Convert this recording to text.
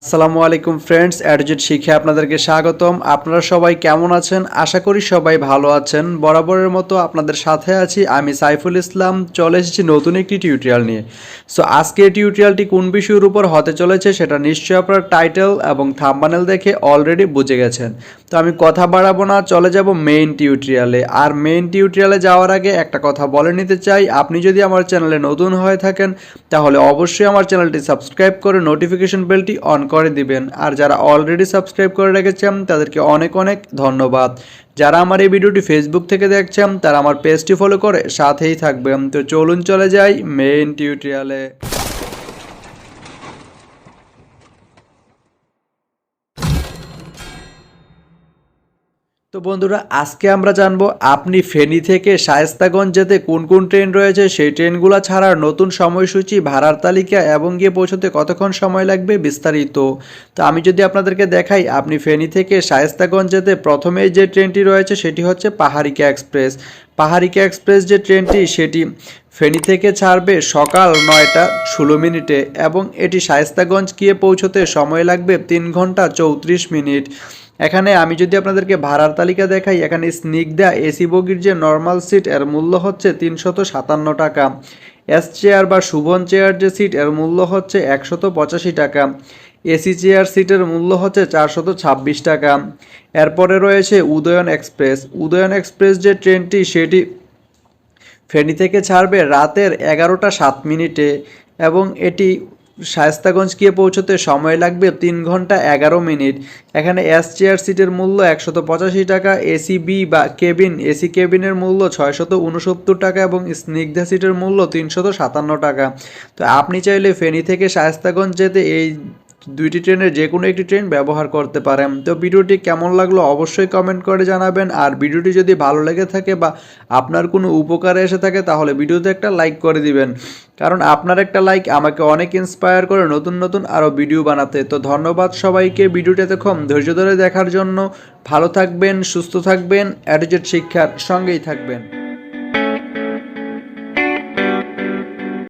আসসালামু আলাইকুম friends, AtoZ শিক্ষা আপনাদেরকে স্বাগতম। আপনারা সবাই কেমন আছেন? আশা করি সবাই ভালো আছেন। বরাবরের মতো আপনাদের সাথে আছি আমি সাইফুল ইসলাম। চলে এসেছি নতুন একটি টিউটোরিয়াল নিয়ে। সো আজকের টিউটোরিয়ালটি কোন বিষয়ের উপর হতে চলেছে সেটা নিশ্চয়ই আপনারা টাইটেল এবং থাম্বনেল দেখে অলরেডি বুঝে গেছেন। তো আমি কথা বাড়াবো না, চলে যাব মেইন টিউটোরিয়ালে। আর মেইন টিউটোরিয়ালে যাওয়ার আগে একটা কথা বলে নিতে চাই, আপনি যদি আমার চ্যানেলে নতুন হয়ে থাকেন তাহলে অবশ্যই আমার চ্যানেলটি সাবস্ক্রাইব করে নোটিফিকেশন বেলটি অন করে দিবেন। আর যারা অলরেডি সাবস্ক্রাইব করে রেখেছেন তাদেরকে অনেক অনেক ধন্যবাদ। যারা আমার এই ভিডিওটি ফেসবুক থেকে দেখছেন তারা আমার পেজটি ফলো করে সাথেই থাকবেন। তো চলুন চলে যাই মেইন টিউটোরিয়ালে। তো বন্ধুরা, আজকে আমরা জানবো আপনি ফেনী থেকে শায়েস্তাগঞ্জ যেতে কোন কোন ট্রেন রয়েছে, সেই ট্রেনগুলো ছাড়ার নতুন সময়সূচি, ভাড়ার তালিকা এবং গিয়ে পৌঁছতে কতক্ষণ সময় লাগবে বিস্তারিত। তো আমি যদি আপনাদেরকে দেখাই, আপনি ফেনী থেকে শায়েস্তাগঞ্জ যেতে প্রথমেই যে ট্রেনটি রয়েছে সেটি হচ্ছে পাহাড়িকা এক্সপ্রেস। পাহাড়িকা এক্সপ্রেস যে ট্রেনটি সেটি ফেনী থেকে ছাড়বে সকাল 9টা 16 মিনিটে এবং এটি শায়েস্তাগঞ্জ গিয়ে পৌঁছতে সময় লাগবে 3 ঘন্টা 34 মিনিট। এখানে আমি যদি আপনাদেরকে ভাড়ার তালিকা দেখাই, এখানে স্নিগ্ধা এসি বগির যে নর্মাল সিট এর মূল্য হচ্ছে 357 টাকা। এস চেয়ার বা শুভন চেয়ার যে সিট এর মূল্য হচ্ছে 185 টাকা। এসি চেয়ার সিটের মূল্য হচ্ছে 426 টাকা। এরপরে রয়েছে উদয়ন এক্সপ্রেস। উদয়ন এক্সপ্রেস যে ট্রেনটি সেটি ফেনী থেকে ছাড়বে রাতের 11টা 7 মিনিটে এবং এটি শায়েস্তাগঞ্জ গিয়ে পৌঁছতে সময় লাগবে 3 ঘন্টা 11 মিনিট। এখানে এস চেয়ার সিটের মূল্য 185 টাকা, এসি বি বা কেবিন এসি কেবিনের মূল্য 669 টাকা এবং স্নিগ্ধা সিটের মূল্য 357 টাকা। তো আপনি চাইলে ফেনী থেকে শায়েস্তাগঞ্জ যেতে এই দুইটি ট্রেনের যে কোনো একটি ট্রেন ব্যবহার করতে পারেন। তো ভিডিওটি কেমন লাগলো অবশ্যই কমেন্ট করে জানাবেন। আর ভিডিওটি যদি ভালো লেগে থাকে বা আপনার কোনো উপকারে এসে থাকে তাহলে ভিডিওতে একটা লাইক করে দিবেন, কারণ আপনার একটা লাইক আমাকে অনেক ইন্সপায়ার করে নতুন নতুন আরও ভিডিও বানাতে। তো ধন্যবাদ সবাইকে ভিডিওটি এতক্ষণ ধৈর্য ধরে দেখার জন্য। ভালো থাকবেন, সুস্থ থাকবেন, AtoZ শিক্ষার সঙ্গেই থাকবেন।